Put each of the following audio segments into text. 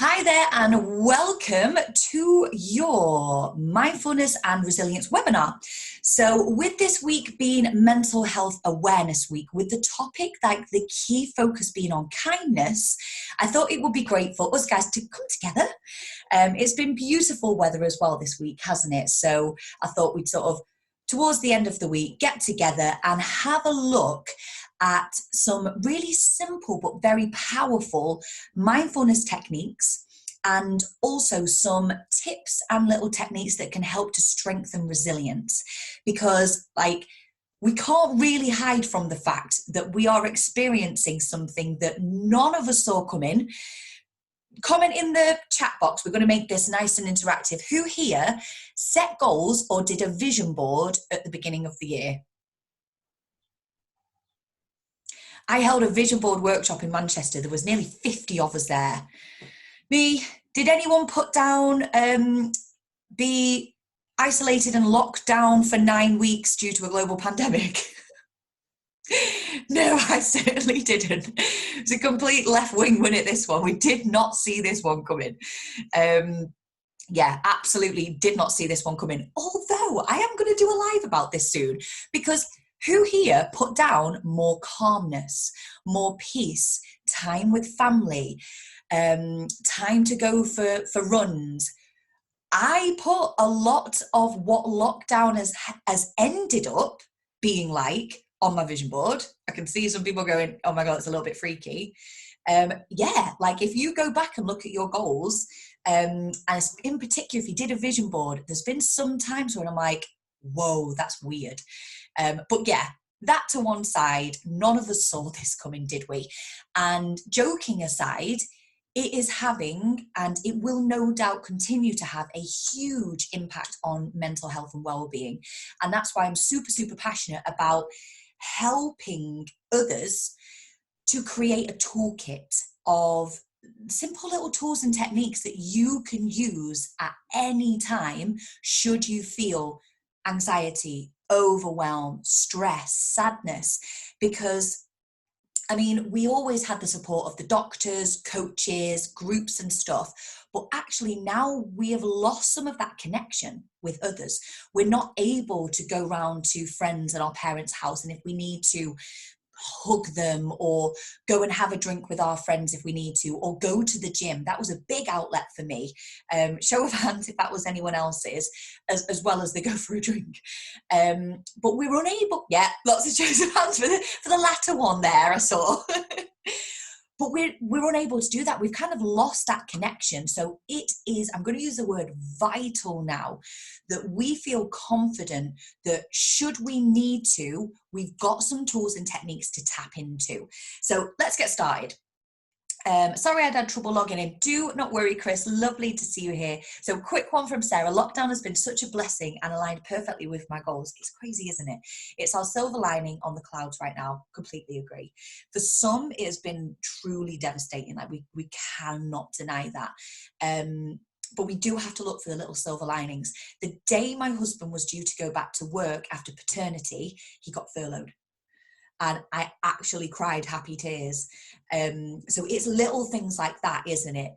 Hi there and welcome to your Mindfulness and Resilience webinar. So with this week being Mental Health Awareness Week, with the topic like the key focus being on kindness, I thought it would be great for us guys to come together. It's been beautiful weather as well this week, hasn't it? So I thought we'd sort of, towards the end of the week, get together and have a look at some really simple but very powerful mindfulness techniques, and also some tips and little techniques that can help to strengthen resilience. Because we can't really hide from the fact that we are experiencing something that none of us saw coming. Comment in the chat box. We're going to make this nice and interactive. Who here set goals or did a vision board at the beginning of the year? I held a vision board workshop in Manchester. There was nearly 50 of us there. Did anyone put down be isolated and locked down for 9 weeks due to a global pandemic? No, I certainly didn't. It was a complete left wing win at this one. We did not see this one coming. Yeah, absolutely did not see this one coming. Although I am going to do a live about this soon, because who here put down more calmness, more peace, time with family, time to go for runs? I put a lot of what lockdown has ended up being like on my vision board. I can see some people going, oh my God, it's a little bit freaky. Yeah, like if you go back and look at your goals, and in particular, if you did a vision board, there's been some times when I'm like, whoa, that's weird. But yeah, that to one side, none of us saw this coming, did we? And joking aside, it is having, and it will no doubt continue to have, a huge impact on mental health and well-being. And that's why I'm super, super passionate about helping others to create a toolkit of simple little tools and techniques that you can use at any time should you feel anxiety, overwhelm, stress, sadness. Because I mean, we always had the support of the doctors, coaches, groups and stuff, but actually now we have lost some of that connection with others. We're not able to go round to friends at our parents' house, and if we need to, hug them, or go and have a drink with our friends if we need to, or go to the gym. That was a big outlet for me. Show of hands if that was anyone else's, as well as they go for a drink. But we were unable, yeah, lots of shows of hands for the latter one there, I saw. But we're unable to do that. We've kind of lost that connection. So it is, I'm going to use the word vital now, that we feel confident that should we need to, we've got some tools and techniques to tap into. So let's get started. Sorry I had trouble logging in. Do not worry, Chris. Lovely to see you here. So quick one from Sarah. Lockdown has been such a blessing and aligned perfectly with my goals. It's crazy, isn't it? It's our silver lining on the clouds right now. Completely agree. For some, it has been truly devastating. Like we cannot deny that. But we do have to look for the little silver linings. The day my husband was due to go back to work after paternity, he got furloughed. And I actually cried happy tears. So it's little things like that, isn't it?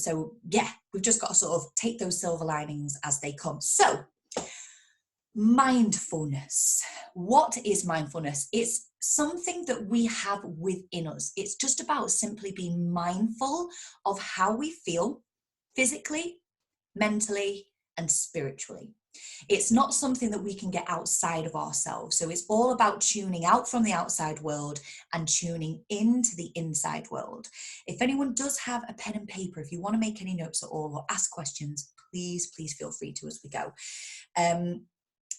So yeah, we've just got to sort of take those silver linings as they come. So mindfulness. What is mindfulness? It's something that we have within us. It's just about simply being mindful of how we feel physically, mentally, and spiritually. It's not something that we can get outside of ourselves. So it's all about tuning out from the outside world and tuning into the inside world. If anyone does have a pen and paper, if you want to make any notes at all or ask questions, please feel free to as we go.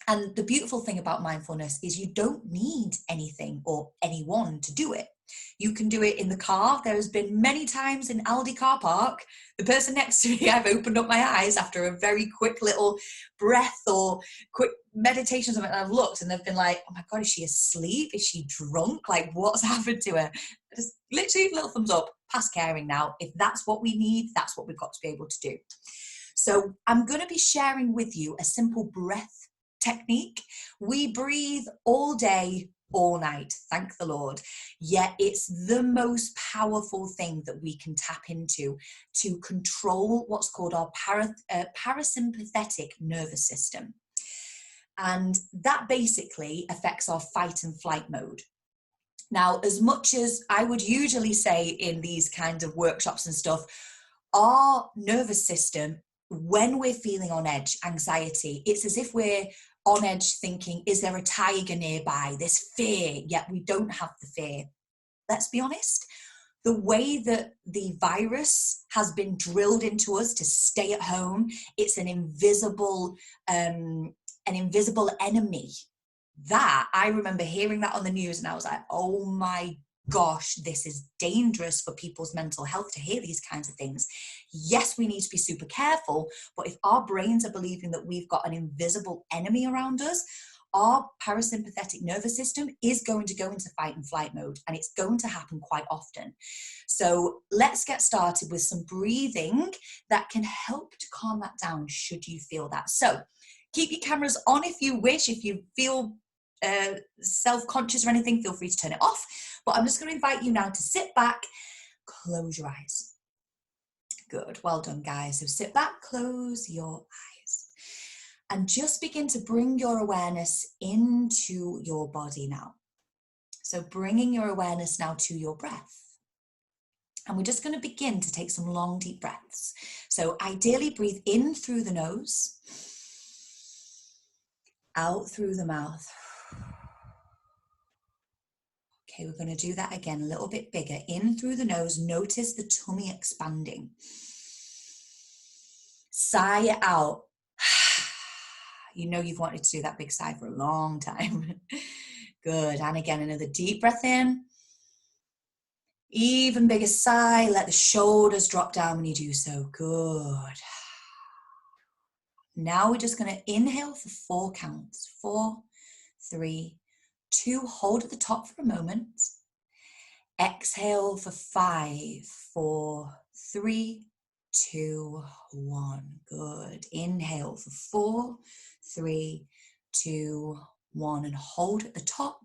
And the beautiful thing about mindfulness is you don't need anything or anyone to do it. You can do it in the car. There has been many times in Aldi car park, the person next to me, I've opened up my eyes after a very quick little breath or quick meditation or something, and I've looked and they've been like, oh my God, is she asleep? Is she drunk? Like, what's happened to her? Just literally little thumbs up, past caring now. If that's what we need, that's what we've got to be able to do. So I'm going to be sharing with you a simple breath technique. We breathe all day, all night, thank the Lord. Yet it's the most powerful thing that we can tap into to control what's called our parasympathetic nervous system. And that basically affects our fight and flight mode. Now, as much as I would usually say in these kinds of workshops and stuff, our nervous system, when we're feeling on edge, anxiety, it's as if we're on edge thinking, is there a tiger nearby? This fear, yet we don't have the fear. Let's be honest. The way that the virus has been drilled into us to stay at home, it's an invisible enemy. That, I remember hearing that on the news and I was like, oh my gosh, this is dangerous for people's mental health to hear these kinds of things. Yes, we need to be super careful, but if our brains are believing that we've got an invisible enemy around us, our parasympathetic nervous system is going to go into fight and flight mode, and it's going to happen quite often. So let's get started with some breathing that can help to calm that down should you feel that. So keep your cameras on if you wish. If you feel self-conscious or anything, feel free to turn it off. But I'm just going to invite you now to sit back, close your eyes. Good, well done, guys. So sit back, close your eyes, and just begin to bring your awareness into your body now. So bringing your awareness now to your breath. And we're just going to begin to take some long, deep breaths. So ideally breathe in through the nose, out through the mouth. Okay, we're going to do that again, a little bit bigger. In through the nose, notice the tummy expanding. Sigh it out. You know you've wanted to do that big sigh for a long time. Good, and again, another deep breath in. Even bigger sigh, let the shoulders drop down when you do so. Good. Now we're just going to inhale for 4 counts. 4, 3, 2, hold at the top for a moment. Exhale for 5, 4, 3, 2, 1. Good. Inhale for 4, 3, 2, 1, and hold at the top.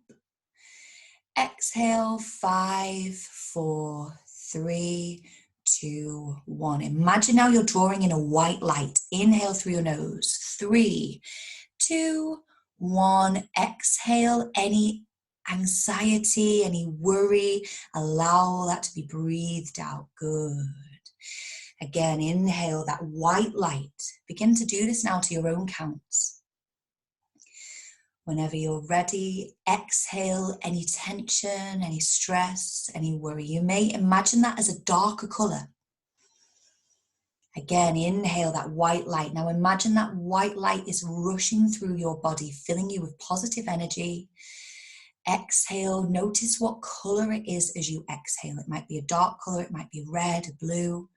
Exhale, 5, 4, 3, 2, 1. Imagine now you're drawing in a white light. Inhale through your nose. 3, 2, 1. Exhale any anxiety, any worry. Allow that to be breathed out. Good. Again, inhale that white light. Begin to do this now to your own counts. Whenever you're ready, exhale any tension, any stress, any worry. You may imagine that as a darker color. Again, inhale that white light. Now imagine that white light is rushing through your body, filling you with positive energy. Exhale, notice what color it is as you exhale. It might be a dark color, it might be red, blue.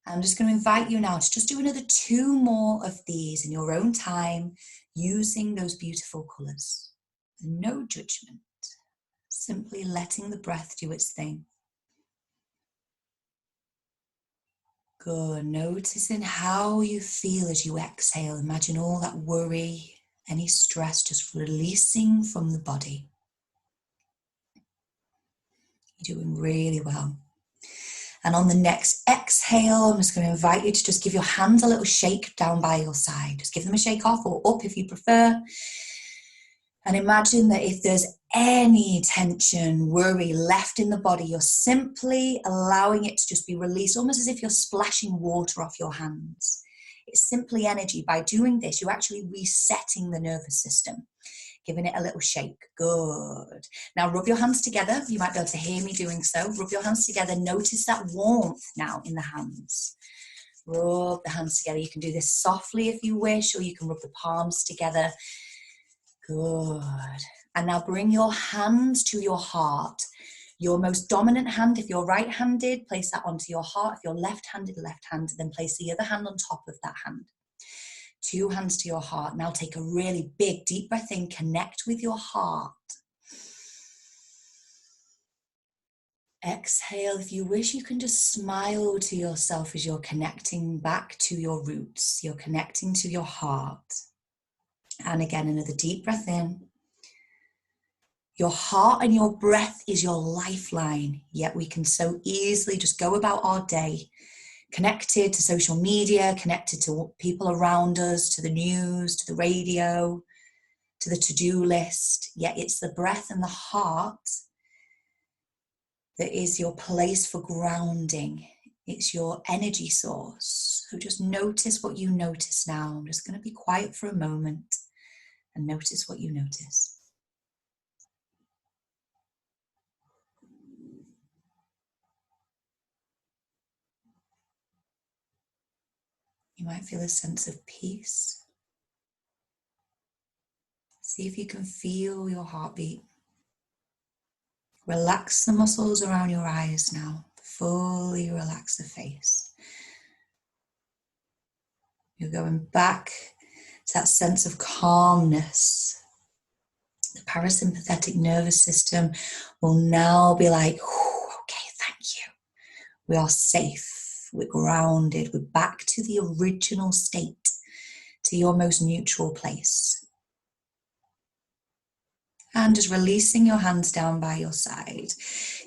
I'm just going to invite you now to just do another 2 more of these in your own time, using those beautiful colors. No judgment, simply letting the breath do its thing. Good, noticing how you feel as you exhale. Imagine all that worry, any stress just releasing from the body. You're doing really well. And on the next exhale, I'm just going to invite you to just give your hands a little shake down by your side. Just give them a shake off or up if you prefer. And imagine that if there's any tension, worry left in the body, you're simply allowing it to just be released, almost as if you're splashing water off your hands. It's simply energy. By doing this, you're actually resetting the nervous system, giving it a little shake. Good. Now rub your hands together. You might be able to hear me doing so. Rub your hands together. Notice that warmth now in the hands. Rub the hands together. You can do this softly if you wish, or you can rub the palms together. Good. And now bring your hands to your heart. Your most dominant hand, if you're right-handed, place that onto your heart. If you're left-handed, left hand, then place the other hand on top of that hand. 2 hands to your heart. Now take a really big, deep breath in. Connect with your heart. Exhale. If you wish, you can just smile to yourself as you're connecting back to your roots. You're connecting to your heart. And again, another deep breath in. Your heart and your breath is your lifeline, yet we can so easily just go about our day, connected to social media, connected to people around us, to the news, to the radio, to the to-do list. Yet it's the breath and the heart that is your place for grounding. It's your energy source. So just notice what you notice now. I'm just going to be quiet for a moment and notice what you notice. You might feel a sense of peace. See if you can feel your heartbeat. Relax the muscles around your eyes now. Fully relax the face. You're going back to that sense of calmness. The parasympathetic nervous system will now be like, okay, thank you. We are safe. We're grounded. We're back to the original state, to your most neutral place. And just releasing your hands down by your side.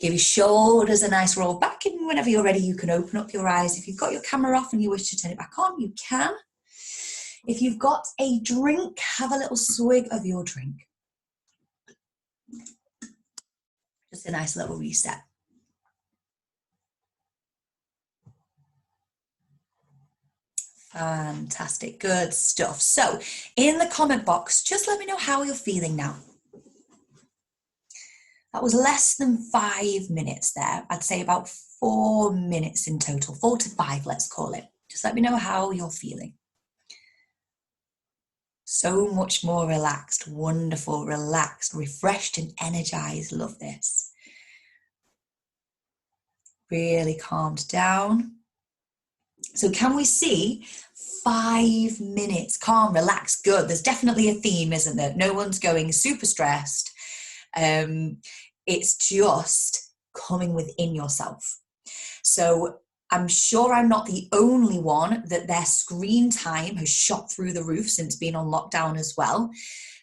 Give your shoulders a nice roll back, and whenever you're ready, you can open up your eyes. If you've got your camera off and you wish to turn it back on, you can. If you've got a drink, have a little swig of your drink. Just a nice little reset. Fantastic, good stuff. So in the comment box, just let me know how you're feeling now. That was less than 5 minutes there. I'd say about 4 minutes in total, 4 to 5, let's call it. Just let me know how you're feeling. So much more relaxed, wonderful, relaxed, refreshed and energized. Love this. Really calmed down. So can we see 5 minutes, calm, relaxed, good. There's definitely a theme, isn't there? No one's going super stressed. It's just coming within yourself. So I'm sure I'm not the only one that their screen time has shot through the roof since being on lockdown as well.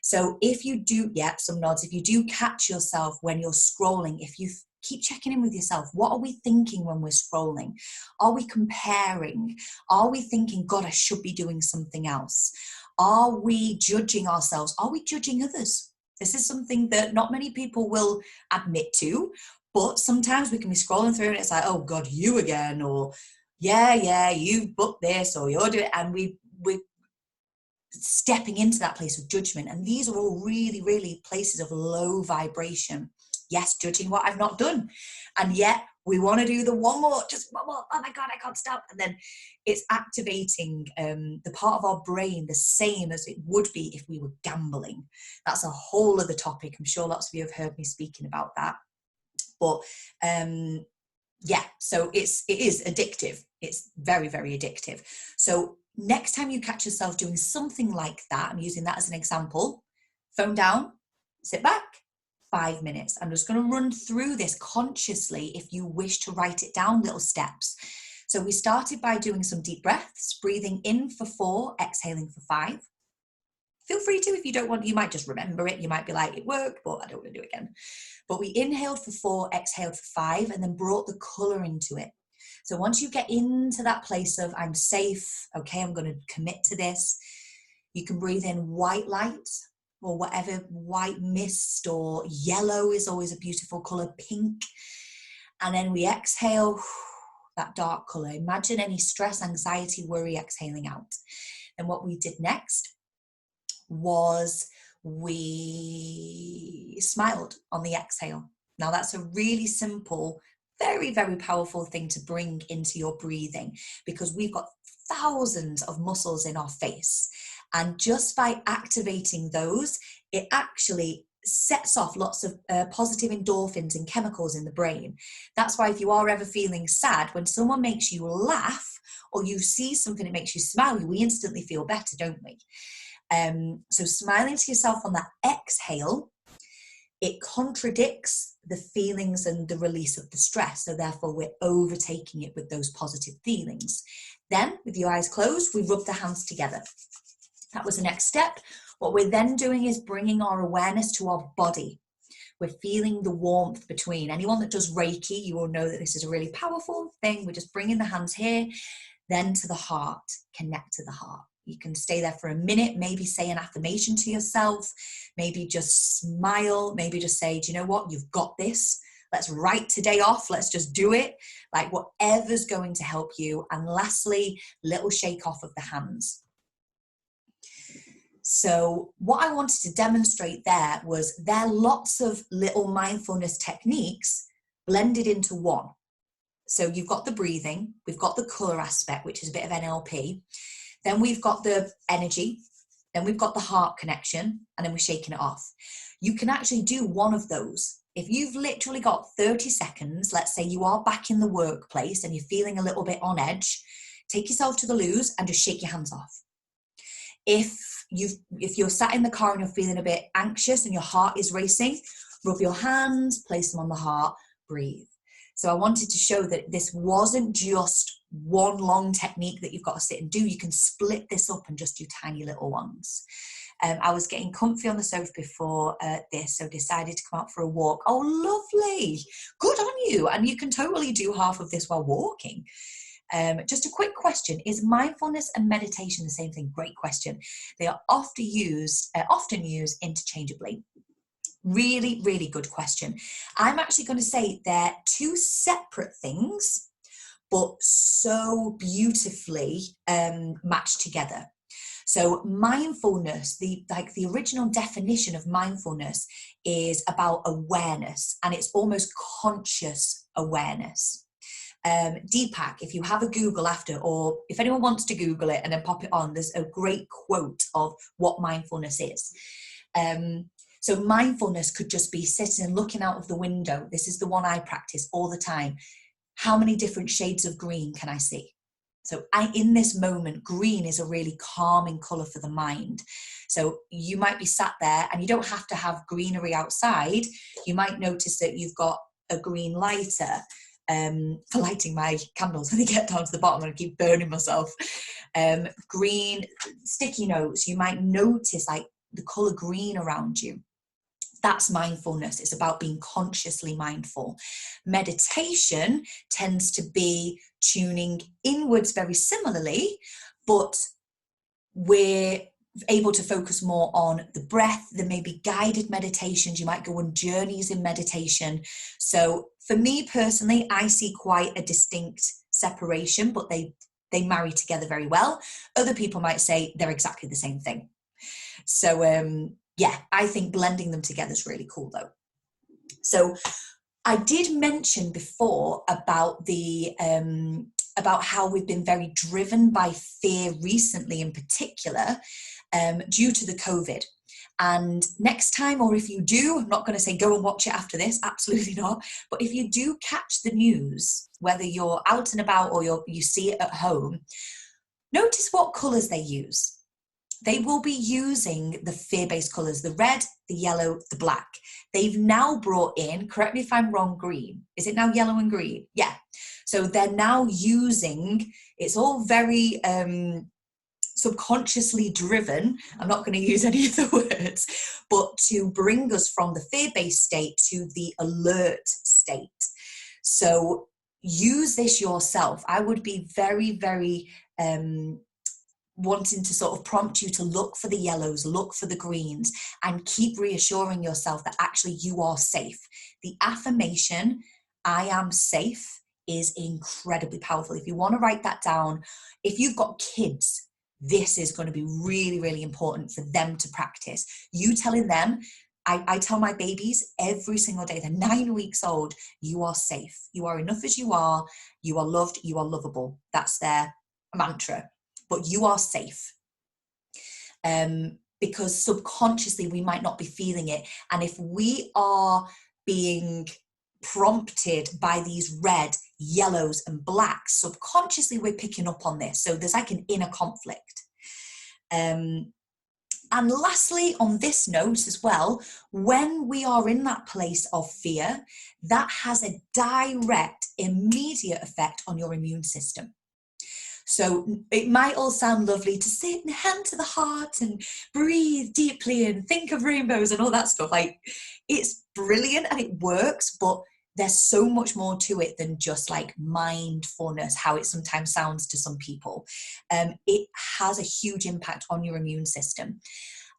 So if you do, some nods, if you do catch yourself when you're scrolling, if you keep checking in with yourself, what are we thinking when we're scrolling? Are we comparing? Are we thinking, God, I should be doing something else? Are we judging ourselves? Are we judging others? This is something that not many people will admit to, but sometimes we can be scrolling through and it's like, oh God, you again, or yeah, you've booked this, or you're doing it, and we're stepping into that place of judgment. And these are all really, really places of low vibration. Yes, judging what I've not done. And yet we want to do the one more, just one more, oh my God, I can't stop. And then it's activating the part of our brain the same as it would be if we were gambling. That's a whole other topic. I'm sure lots of you have heard me speaking about that. But so it is addictive. It's very, very addictive. So next time you catch yourself doing something like that, I'm using that as an example, phone down, sit back, 5 minutes. I'm just going to run through this consciously if you wish to write it down, little steps. So we started by doing some deep breaths, breathing in for 4, exhaling for 5. Feel free to, if you don't want, you might just remember it. You might be like, it worked, but I don't want to do it again. But we inhaled for 4, exhaled for 5, and then brought the color into it. So once you get into that place of, I'm safe, okay, I'm going to commit to this, you can breathe in white light or whatever, white mist, or yellow is always a beautiful color, pink. And then we exhale that dark color. Imagine any stress, anxiety, worry exhaling out. And what we did next was we smiled on the exhale. Now that's a really simple, very, very powerful thing to bring into your breathing, because we've got thousands of muscles in our face. And just by activating those, it actually sets off lots of positive endorphins and chemicals in the brain. That's why if you are ever feeling sad, when someone makes you laugh or you see something that makes you smile, we instantly feel better, don't we? So smiling to yourself on that exhale, it contradicts the feelings and the release of the stress. So therefore we're overtaking it with those positive feelings. Then with your eyes closed, we rub the hands together. That was the next step. What we're then doing is bringing our awareness to our body. We're feeling the warmth between. Anyone that does Reiki, you will know that this is a really powerful thing. We're just bringing the hands here, then to the heart, connect to the heart. You can stay there for a minute, maybe say an affirmation to yourself, maybe just smile, maybe just say, do you know what, you've got this. Let's write today off. Let's just do it. Like whatever's going to help you. And lastly, little shake off of the hands. So what I wanted to demonstrate there was there are lots of little mindfulness techniques blended into one. So you've got the breathing, we've got the color aspect, which is a bit of NLP. Then we've got the energy, then we've got the heart connection, and then we're shaking it off. You can actually do one of those. If you've literally got 30 seconds, let's say you are back in the workplace and you're feeling a little bit on edge, take yourself to the loo and just shake your hands off. If you're sat in the car and you're feeling a bit anxious and your heart is racing, rub your hands, place them on the heart, breathe. So I wanted to show that this wasn't just one long technique that you've got to sit and do. You can split this up and just do tiny little ones. I was getting comfy on the sofa before this, so decided to come out for a walk. Oh, lovely. Good on you. And you can totally do half of this while walking. Just a quick question. Is mindfulness and meditation the same thing? Great question. They are often used interchangeably. Really, really good question. I'm actually going to say they're two separate things, but so beautifully matched together. So mindfulness, the original definition of mindfulness is about awareness, and it's almost conscious awareness. Deepak, if you have a Google after, or if anyone wants to Google it and then pop it on, there's a great quote of what mindfulness is. So mindfulness could just be sitting and looking out of the window. This is the one I practice all the time. How many different shades of green can I see? So in this moment, green is a really calming colour for the mind. So you might be sat there and you don't have to have greenery outside. You might notice that you've got a green lighter for lighting my candles when they get down to the bottom and I keep burning myself. Green sticky notes, you might notice like the colour green around you. That's mindfulness. It's about being consciously mindful. Meditation tends to be tuning inwards very similarly, but we're able to focus more on the breath. There may be guided meditations. You might go on journeys in meditation. So for me personally, I see quite a distinct separation, but they marry together very well. Other people might say they're exactly the same thing. So yeah, I think blending them together is really cool though. So I did mention before about about how we've been very driven by fear recently in particular, due to the COVID. And next time, or if you do, I'm not going to say go and watch it after this, absolutely not. But if you do catch the news, whether you're out and about or you see it at home, notice what colours they use. They will be using the fear-based colours, the red, the yellow, the black. They've now brought in, correct me if I'm wrong, green. Is it now yellow and green? Yeah. So they're now using, it's all very subconsciously driven. I'm not going to use any of the words, but to bring us from the fear-based state to the alert state. So use this yourself. I would be very, very wanting to sort of prompt you to look for the yellows, look for the greens, and keep reassuring yourself that actually you are safe. The affirmation, I am safe, is incredibly powerful. If you want to write that down, if you've got kids, this is going to be really, really important for them to practice. You telling them, I tell my babies every single day, they're 9 weeks old, you are safe. You are enough as you are loved, you are lovable. That's their mantra. But you are safe. Because subconsciously we might not be feeling it. And if we are being prompted by these red, yellows and blacks, subconsciously we're picking up on this. So there's like an inner conflict. And lastly, on this note as well, when we are in that place of fear, that has a direct, immediate effect on your immune system. So it might all sound lovely to sit and hand to the heart and breathe deeply and think of rainbows and all that stuff. Like, it's brilliant and it works, but there's so much more to it than just like mindfulness, how it sometimes sounds to some people. It has a huge impact on your immune system.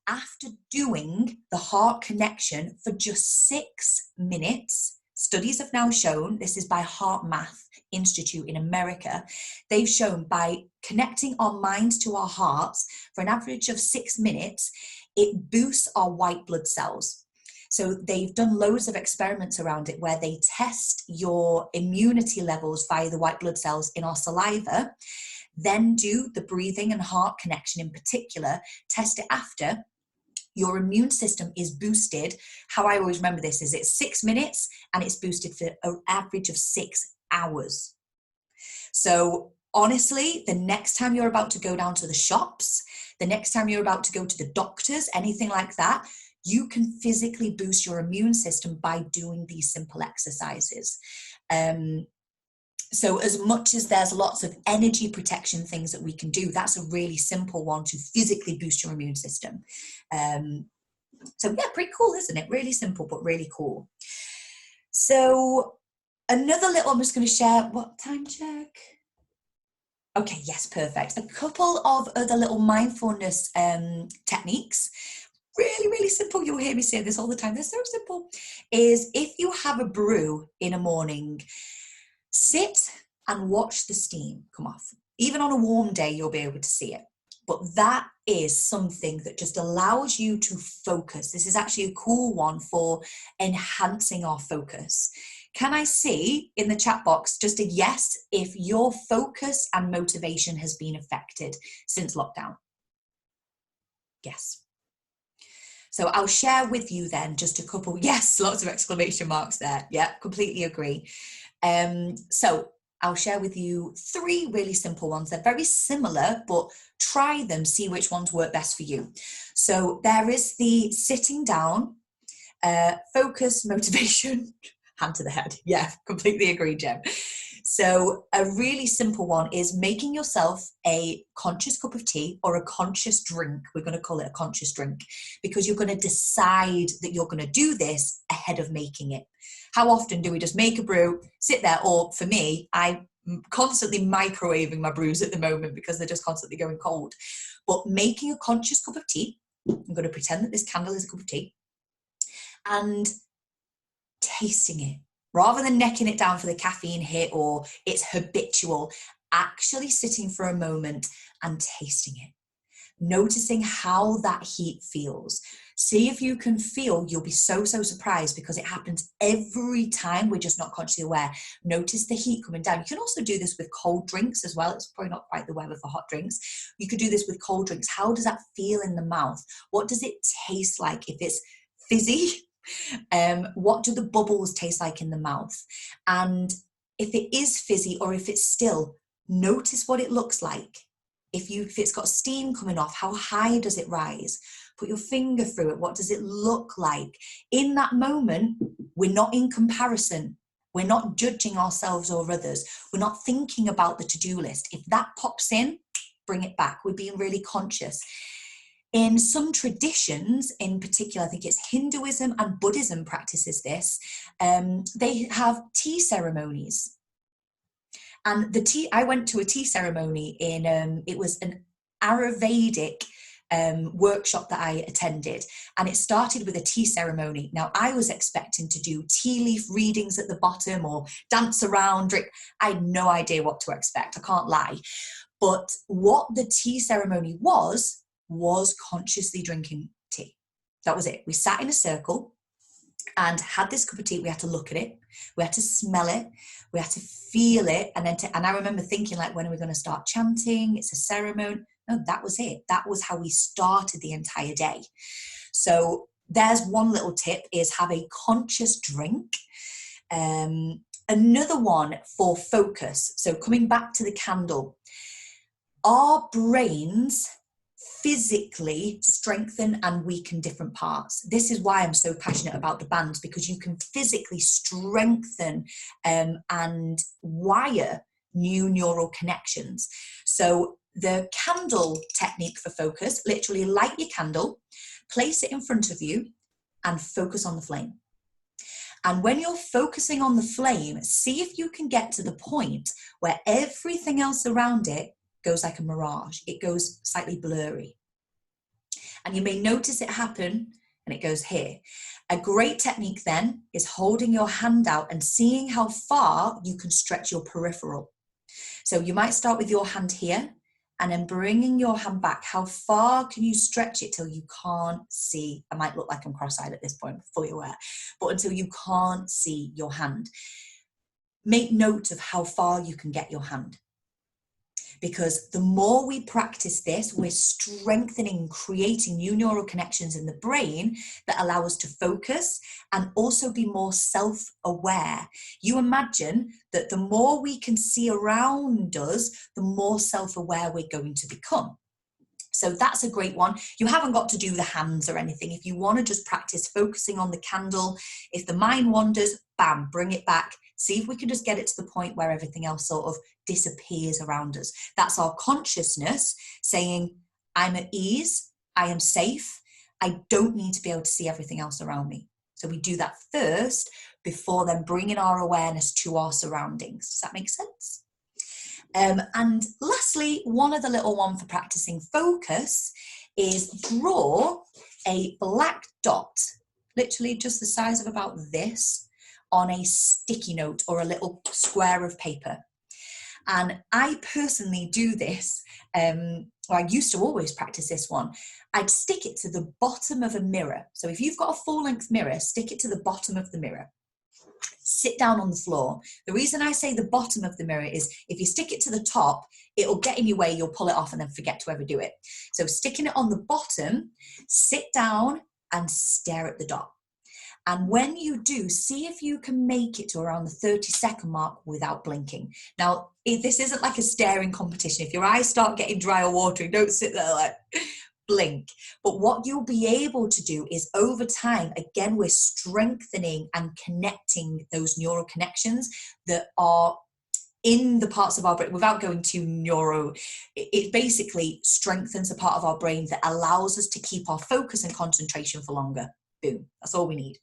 After doing the heart connection for just 6 minutes, studies have now shown, this is by Heart Math Institute in America, they've shown by connecting our minds to our hearts for an average of 6 minutes, it boosts our white blood cells. So they've done loads of experiments around it where they test your immunity levels via the white blood cells in our saliva, then do the breathing and heart connection in particular, test it after. Your immune system is boosted. How I always remember this is it's 6 minutes and it's boosted for an average of 6 hours. So honestly, the next time you're about to go down to the shops, the next time you're about to go to the doctors, anything like that, you can physically boost your immune system by doing these simple exercises. So as much as there's lots of energy protection things that we can do, that's a really simple one to physically boost your immune system. So yeah, pretty cool, isn't it? Really simple, but really cool. So another little, I'm just going to share, what time check? Okay, yes, perfect. A couple of other little mindfulness techniques. Really, really simple. You'll hear me say this all the time. They're so simple. Is if you have a brew in a morning, sit and watch the steam come off. Even on a warm day, you'll be able to see it. But that is something that just allows you to focus. This is actually a cool one for enhancing our focus. Can I see in the chat box just a yes if your focus and motivation has been affected since lockdown? Yes. So I'll share with you then just a couple, yes, lots of exclamation marks there. Yeah, completely agree. So I'll share with you 3 really simple ones. They're very similar, but try them, see which ones work best for you. So there is the sitting down, focus, motivation, hand to the head. Yeah, completely agree, Jem. So a really simple one is making yourself a conscious cup of tea or a conscious drink. We're going to call it a conscious drink because you're going to decide that you're going to do this ahead of making it. How often do we just make a brew, sit there, or for me, I'm constantly microwaving my brews at the moment because they're just constantly going cold. But making a conscious cup of tea, I'm going to pretend that this candle is a cup of tea, and tasting it. Rather than necking it down for the caffeine hit or it's habitual, actually sitting for a moment and tasting it. Noticing how that heat feels. See if you can feel, you'll be so surprised because it happens every time, we're just not consciously aware. Notice the heat coming down. You can also do this with cold drinks as well. It's probably not quite the weather for hot drinks. You could do this with cold drinks. How does that feel in the mouth? What does it taste like? If it's fizzy, what do the bubbles taste like in the mouth? And if it is fizzy or if it's still, notice what it looks like. If it's got steam coming off, how high does it rise? Put your finger through it. What does it look like? In that moment, we're not in comparison. We're not judging ourselves or others. We're not thinking about the to-do list. If that pops in, bring it back. We're being really conscious. In some traditions, in particular, I think it's Hinduism and Buddhism practices this, they have tea ceremonies. And I went to a tea ceremony it was an Ayurvedic workshop that I attended, and it started with a tea ceremony. Now, I was expecting to do tea leaf readings at the bottom or dance around, drink. I had no idea what to expect, I can't lie. But what the tea ceremony was consciously drinking tea. That was it. We sat in a circle and had this cup of tea. We had to look at it. We had to smell it. We had to feel it. And I remember thinking, like, when are we going to start chanting? It's a ceremony. No, that was it. That was how we started the entire day. So there's one little tip, is have a conscious drink. Another one for focus. So coming back to the candle, our brains physically strengthen and weaken different parts. This is why I'm so passionate about the bands, because you can physically strengthen and wire new neural connections. So the candle technique for focus, literally light your candle, place it in front of you and focus on the flame. And when you're focusing on the flame, see if you can get to the point where everything else around it goes like a mirage. It goes slightly blurry. And you may notice it happen and it goes here. A great technique then is holding your hand out and seeing how far you can stretch your peripheral. So you might start with your hand here and then bringing your hand back. How far can you stretch it till you can't see? I might look like I'm cross-eyed at this point, fully aware, but until you can't see your hand. Make note of how far you can get your hand. Because the more we practice this, we're strengthening, creating new neural connections in the brain that allow us to focus and also be more self-aware. You imagine that the more we can see around us, the more self-aware we're going to become. So that's a great one. You haven't got to do the hands or anything. If you want to just practice focusing on the candle, if the mind wanders, bam, bring it back. See if we can just get it to the point where everything else sort of disappears around us. That's our consciousness saying, I'm at ease, I am safe, I don't need to be able to see everything else around me. So we do that first before then bringing our awareness to our surroundings. Does that make sense? And lastly, one other little one for practicing focus is draw a black dot, literally just the size of about this, on a sticky note or a little square of paper. And I personally do this, or I used to always practice this one. I'd stick it to the bottom of a mirror. So if you've got a full-length mirror, stick it to the bottom of the mirror. Sit down on the floor. The reason I say the bottom of the mirror is if you stick it to the top, it'll get in your way, you'll pull it off and then forget to ever do it. So sticking it on the bottom, sit down and stare at the dot. And when you do, see if you can make it to around the 30-second mark without blinking. Now, this isn't like a staring competition. If your eyes start getting dry or watering, don't sit there like blink. But what you'll be able to do is over time, again, we're strengthening and connecting those neural connections that are in the parts of our brain, without going too neuro, it basically strengthens a part of our brain that allows us to keep our focus and concentration for longer. Boom, that's all we need.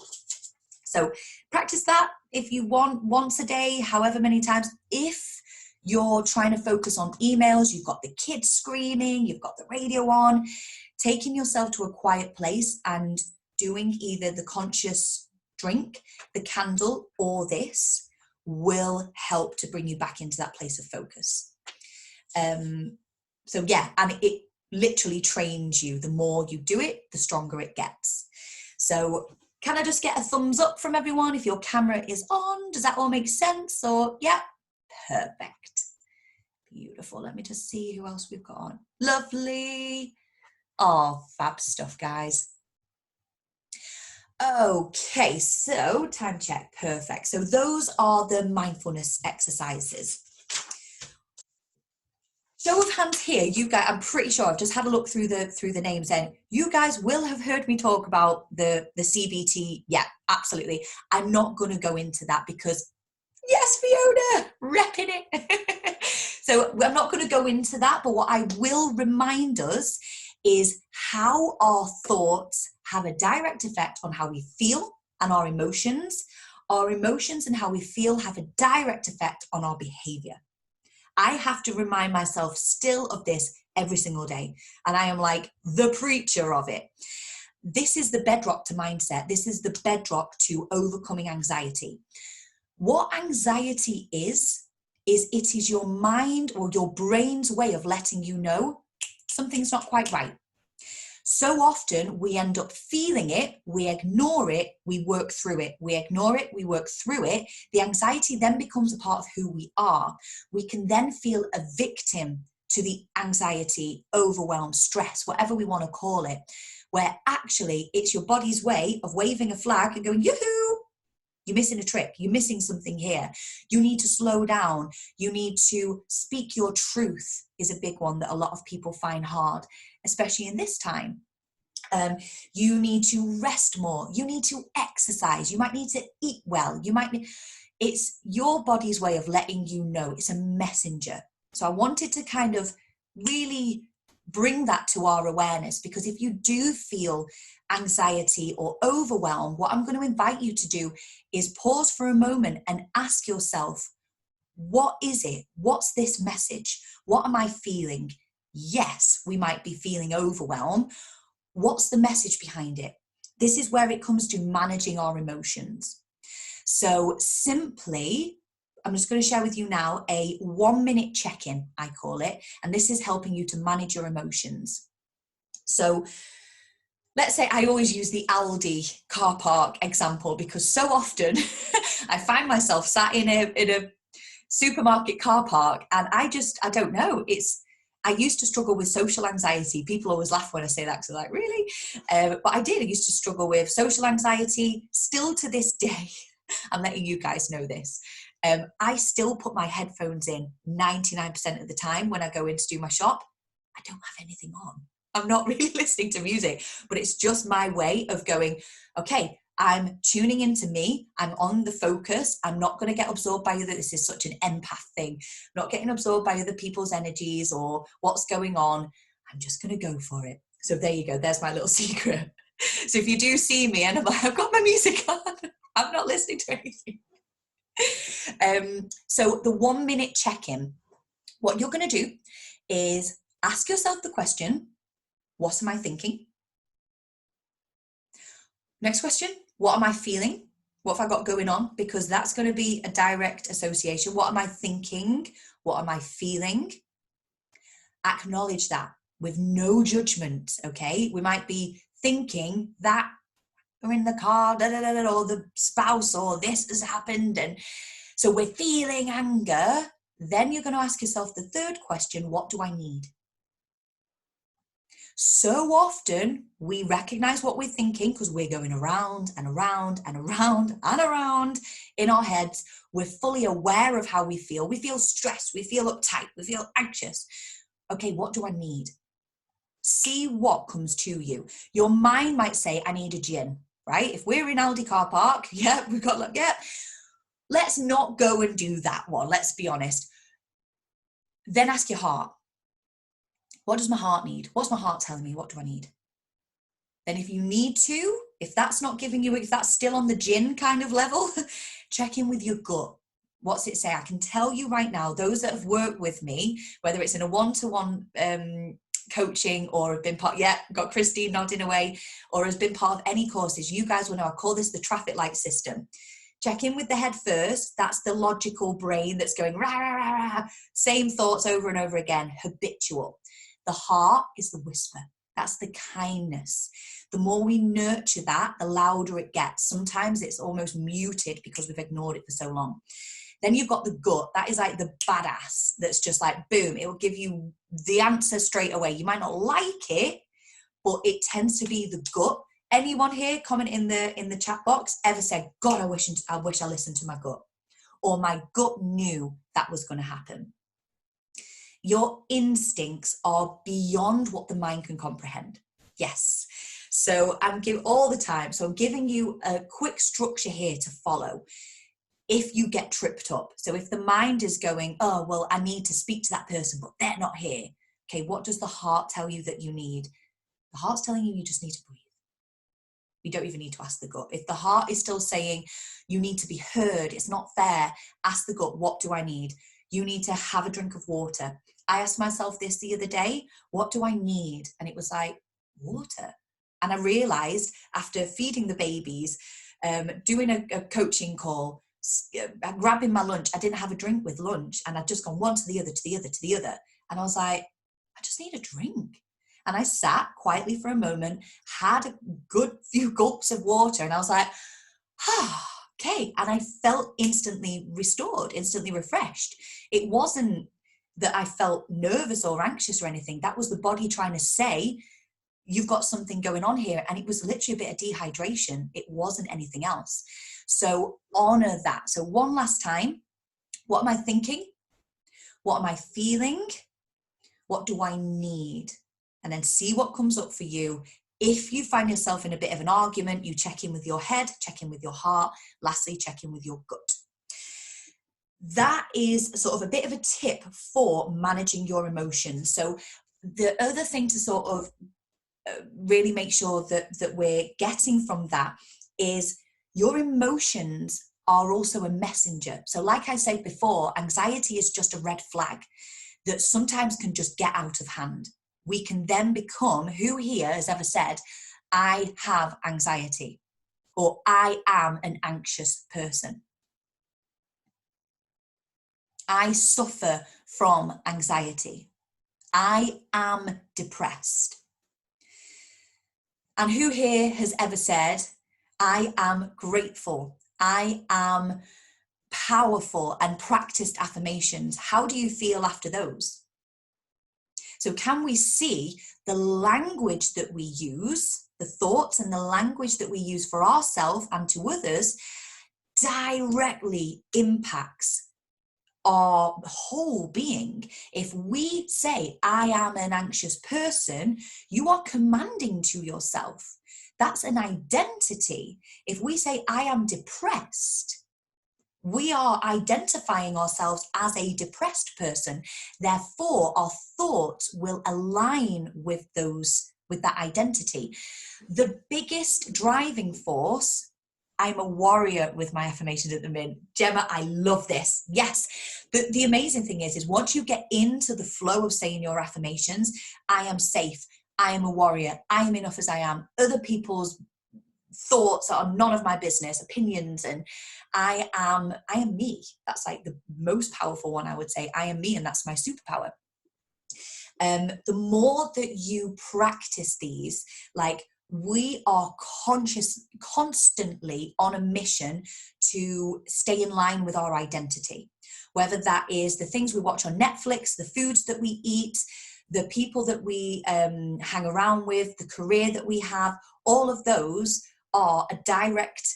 So practice that if you want, once a day, however many times. If you're trying to focus on emails, you've got the kids screaming, you've got the radio on, taking yourself to a quiet place and doing either the conscious drink, the candle, or this will help to bring you back into that place of focus. So yeah, and it literally trains you. The more you do it, the stronger it gets. So can I just get a thumbs up from everyone if your camera is on? Does that all make sense? Or yeah, perfect. Beautiful. Let me just see who else we've got on. Lovely. Oh, fab stuff, guys. Okay, so time check. Perfect. So those are the mindfulness exercises. Show of hands here, you guys, I'm pretty sure I've just had a look through the names and you guys will have heard me talk about the CBT. Yeah, absolutely. I'm not going to go into that because yes, Fiona, repping it. So I'm not going to go into that, but what I will remind us is how our thoughts have a direct effect on how we feel and our emotions. Our emotions and how we feel have a direct effect on our behavior. I have to remind myself still of this every single day. And I am like the preacher of it. This is the bedrock to mindset. This is the bedrock to overcoming anxiety. What anxiety is it is your mind or your brain's way of letting you know something's not quite right. So often we end up feeling it, we ignore it, we work through it. We ignore it, we work through it. The anxiety then becomes a part of who we are. We can then feel a victim to the anxiety, overwhelm, stress, whatever we want to call it, where actually it's your body's way of waving a flag and going, yoo-hoo, you're missing a trick, you're missing something here. You need to slow down. You need to speak your truth is a big one that a lot of people find hard, especially in this time. You need to rest more. You need to exercise. You might need to eat well. You might need, It's your body's way of letting you know. It's a messenger. So I wanted to kind of really bring that to our awareness, because if you do feel anxiety or overwhelm, what I'm going to invite you to do is pause for a moment and ask yourself, what is it? What's this message? What am I feeling? Yes, we might be feeling overwhelm. What's the message behind it? This is where it comes to managing our emotions. So simply, I'm just going to share with you now a 1-minute check-in, I call it, and this is helping you to manage your emotions. So let's say I always use the Aldi car park example, because so often I find myself sat in a supermarket car park, and I don't know, I used to struggle with social anxiety. People always laugh when I say that, because they're like, really? But I used to struggle with social anxiety, still to this day. I'm letting you guys know this. I still put my headphones in 99% of the time when I go in to do my shop. I don't have anything on. I'm not really listening to music, but it's just my way of going, okay, I'm tuning into me. I'm on the focus. I'm not going to get absorbed by other. This is such an empath thing. I'm not getting absorbed by other people's energies or what's going on. I'm just going to go for it. So there you go. There's my little secret. So if you do see me and I'm like, I've got my music on, I'm not listening to anything. So the 1-minute check-in, what you're going to do is ask yourself the question, what am I thinking? Next question, what am I feeling? What have I got going on? Because that's going to be a direct association. What am I thinking? What am I feeling? Acknowledge that with no judgment, okay? We might be thinking that we're in the car, or the spouse, or this has happened. And so we're feeling anger. Then you're going to ask yourself the third question, what do I need? So often we recognize what we're thinking because we're going around and around and around and around in our heads. We're fully aware of how we feel. We feel stressed. We feel uptight. We feel anxious. Okay, what do I need? See what comes to you. Your mind might say, I need a gin, right? If we're in Aldi car park, let's not go and do that one. Let's be honest. Then ask your heart. What does my heart need? What's my heart telling me? What do I need? Then if you need to, if that's not giving you, if that's still on the gin kind of level, check in with your gut. What's it say? I can tell you right now, those that have worked with me, whether it's in a one-to-one coaching or have been part, got Christine nodding away, or has been part of any courses, you guys will know, I call this the traffic light system. Check in with the head first. That's the logical brain that's going rah, rah, rah, rah. Same thoughts over and over again, habitual. The heart is the whisper. That's the kindness. The more we nurture that, the louder it gets. Sometimes it's almost muted because we've ignored it for so long. Then you've got the gut. That is like the badass that's just like, boom, it will give you the answer straight away. You might not like it, but it tends to be the gut. Anyone here comment in the chat box ever said, God, I wish I listened to my gut, or my gut knew that was going to happen? Your instincts are beyond what the mind can comprehend. Yes. So I'm giving you a quick structure here to follow if you get tripped up. So if the mind is going, oh, well, I need to speak to that person, but they're not here. Okay, what does the heart tell you that you need? The heart's telling you just need to breathe. You don't even need to ask the gut. If the heart is still saying you need to be heard, it's not fair, ask the gut, what do I need? You need to have a drink of water. I asked myself this the other day, what do I need? And it was like, water. And I realized after feeding the babies, doing a coaching call, grabbing my lunch, I didn't have a drink with lunch, and I'd just gone one to the other, to the other, to the other. And I was like, I just need a drink. And I sat quietly for a moment, had a good few gulps of water, and I was like, okay. And I felt instantly restored, instantly refreshed. It wasn't that I felt nervous or anxious or anything. That was the body trying to say, you've got something going on here. And it was literally a bit of dehydration. It wasn't anything else. So honor that. So one last time, what am I thinking? What am I feeling? What do I need? And then see what comes up for you. If you find yourself in a bit of an argument, you check in with your head, check in with your heart. Lastly, check in with your gut. that is sort of a bit of a tip for managing your emotions. So the other thing to sort of really make sure that we're getting from that is your emotions are also a messenger. So like I said before, anxiety is just a red flag that sometimes can just get out of hand. We can then become, who here has ever said, I have anxiety, or I am an anxious person. I suffer from anxiety. I am depressed. And who here has ever said, I am grateful, I am powerful, and practiced affirmations? How do you feel after those? So can we see the language that we use, the thoughts and the language that we use for ourselves and to others directly impacts our whole being? If we say, I am an anxious person, you are commanding to yourself. That's an identity. If we say, I am depressed, we are identifying ourselves as a depressed person. Therefore, our thoughts will align with that identity. The biggest driving force, I'm a warrior with my affirmations at the minute. Gemma, I love this. Yes. But the amazing thing is once you get into the flow of saying your affirmations, I am safe, I am a warrior, I am enough as I am, other people's thoughts are none of my business, opinions, and I am me. That's like the most powerful one, I would say. I am me, and that's my superpower. The more that you practice these, like, we are constantly on a mission to stay in line with our identity, whether that is the things we watch on Netflix, the foods that we eat, the people that we hang around with, the career that we have. All of those are a direct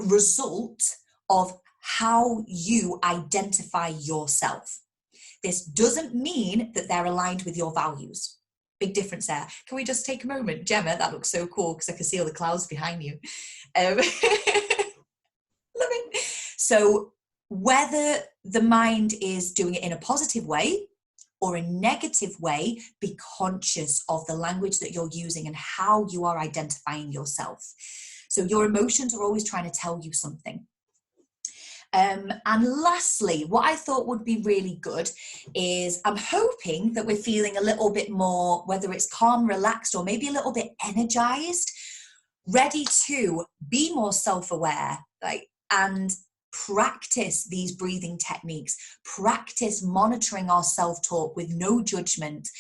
result of how you identify yourself. This doesn't mean that they're aligned with your values. Big difference there. Can we just take a moment? Gemma, that looks so cool because I can see all the clouds behind you. Love it. So whether the mind is doing it in a positive way or a negative way, be conscious of the language that you're using and how you are identifying yourself. So your emotions are always trying to tell you something. And lastly, what I thought would be really good is I'm hoping that we're feeling a little bit more, whether it's calm, relaxed, or maybe a little bit energized, ready to be more self-aware, and practice these breathing techniques, practice monitoring our self-talk with no judgment,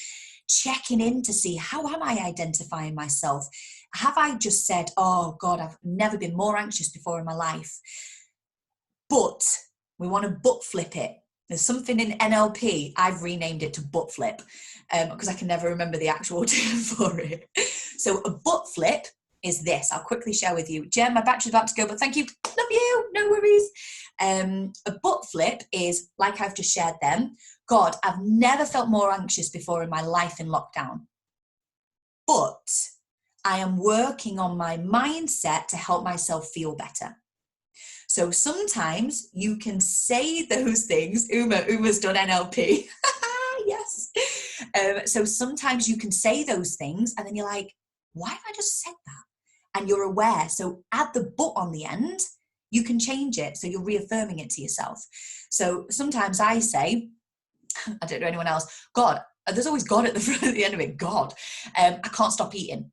checking in to see, how am I identifying myself? Have I just said, oh God, I've never been more anxious before in my life? But we want to butt flip it. There's something in NLP, I've renamed it to butt flip because I can never remember the actual term for it. So a butt flip is this. I'll quickly share with you. Jem, my battery's about to go, but thank you. Love you. No worries. A butt flip is, like I've just shared them, God, I've never felt more anxious before in my life in lockdown. But I am working on my mindset to help myself feel better. So sometimes you can say those things. Uma's done NLP. Yes. So sometimes you can say those things and then you're like, why have I just said that? And you're aware. So add the but on the end, you can change it. So you're reaffirming it to yourself. So sometimes I say, I don't know anyone else, God, there's always God at the front, at the end of it. God, I can't stop eating.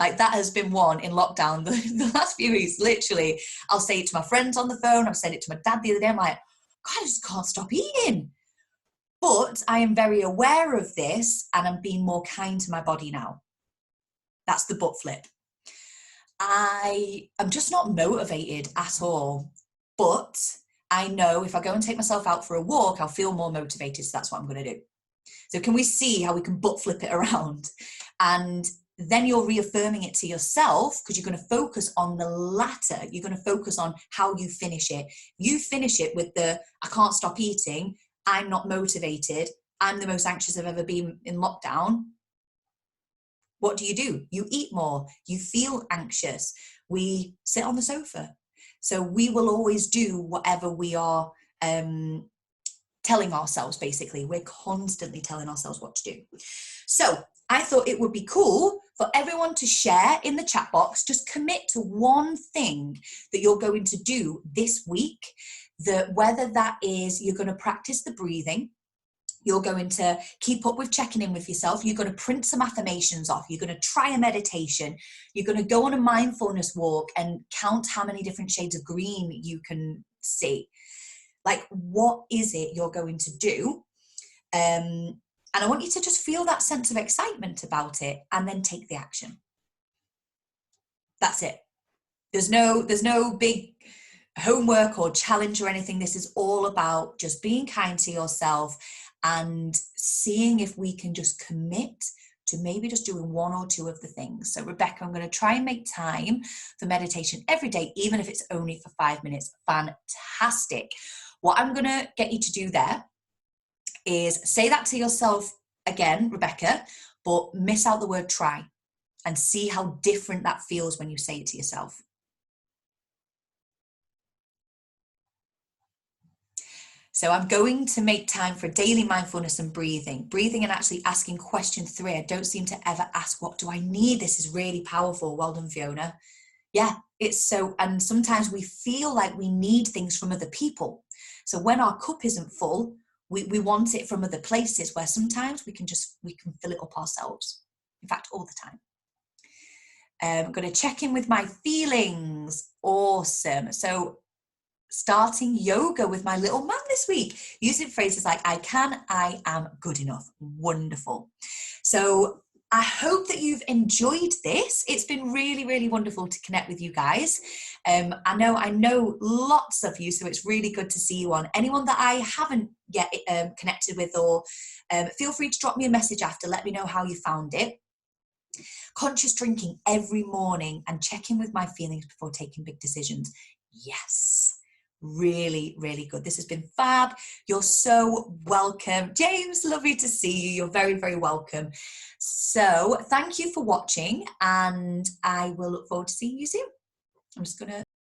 Like that has been one in lockdown the last few weeks. Literally, I'll say it to my friends on the phone. I've said it to my dad the other day. I'm like, God, I just can't stop eating. But I am very aware of this and I'm being more kind to my body now. That's the butt flip. I am just not motivated at all. But I know if I go and take myself out for a walk, I'll feel more motivated. So that's what I'm going to do. So can we see how we can butt flip it around? And then you're reaffirming it to yourself because you're going to focus on the latter. You're going to focus on how you finish it. You finish it with the, I can't stop eating. I'm not motivated. I'm the most anxious I've ever been in lockdown. What do? You eat more. You feel anxious. We sit on the sofa. So we will always do whatever we are telling ourselves, basically. We're constantly telling ourselves what to do. So I thought it would be cool for everyone to share in the chat box, just commit to one thing that you're going to do this week, that whether that is you're going to practice the breathing, you're going to keep up with checking in with yourself, you're going to print some affirmations off, you're going to try a meditation, you're going to go on a mindfulness walk and count how many different shades of green you can see. Like, what is it you're going to do? And I want you to just feel that sense of excitement about it and then take the action. That's it. There's no big homework or challenge or anything. This is all about just being kind to yourself and seeing if we can just commit to maybe just doing one or two of the things. So Rebecca, I'm going to try and make time for meditation every day, even if it's only for 5 minutes. Fantastic. What I'm going to get you to do there is say that to yourself again, Rebecca, but miss out the word try and see how different that feels when you say it to yourself. So I'm going to make time for daily mindfulness and breathing and actually asking question 3. I don't seem to ever ask, what do I need? This is really powerful. Well done, Fiona. Yeah, it's so, and sometimes we feel like we need things from other people. So when our cup isn't full, we want it from other places, where sometimes we can fill it up ourselves. In fact, all the time. I'm going to check in with my feelings. Awesome. So starting yoga with my little man this week, using phrases like I can, I am good enough. Wonderful. So I hope that you've enjoyed this. It's been really, really wonderful to connect with you guys. I know lots of you, so it's really good to see you on. Anyone that I haven't yet connected with, or feel free to drop me a message after. Let me know how you found it. Conscious drinking every morning and checking with my feelings before taking big decisions. Yes. Really, really good. This has been fab. You're so welcome. James, lovely to see you. You're very, very welcome. So thank you for watching, and I will look forward to seeing you soon. I'm just going to